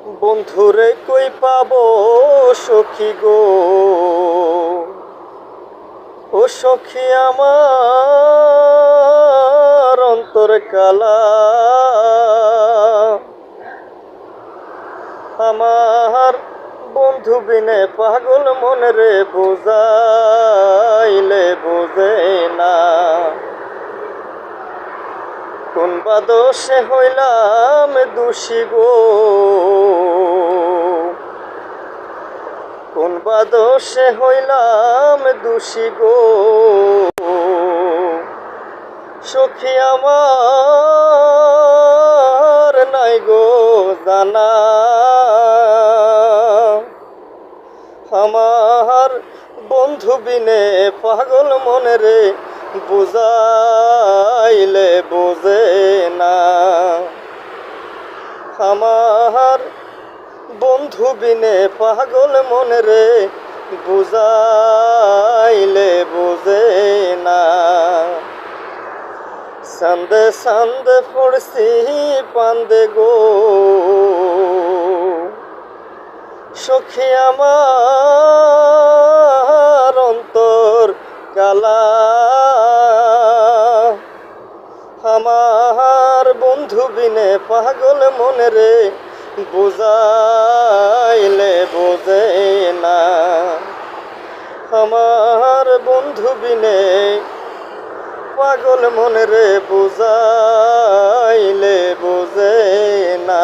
বন্ধুরে কই পাবো সখী গো, ও সখী আমার অন্তর কালা। আমার বন্ধু বিনে পাগল মনে রে বুঝাইলে বুঝে না। কোন বা দোষে হইলাম দোষী গো, কোন বা দোষে হইলাম দোষী গো, সখী আমার নাই গো জানা। আমার বন্ধু বিনে পাগল মনে রে বুঝাইলে বুঝে না। আমার বন্ধু বিনে পাগল মনে রে বুঝাইলে বুঝে না। সান্দে সান্দে পড়ছি পান্দে গো, সখী আমার অন্তর কালা। আমার বন্ধু বিনে পাগল মনে রে বুঝাইলে বুঝে না। আমার বন্ধু বিনে পাগল মনে রে বুঝাইলে বুঝে না।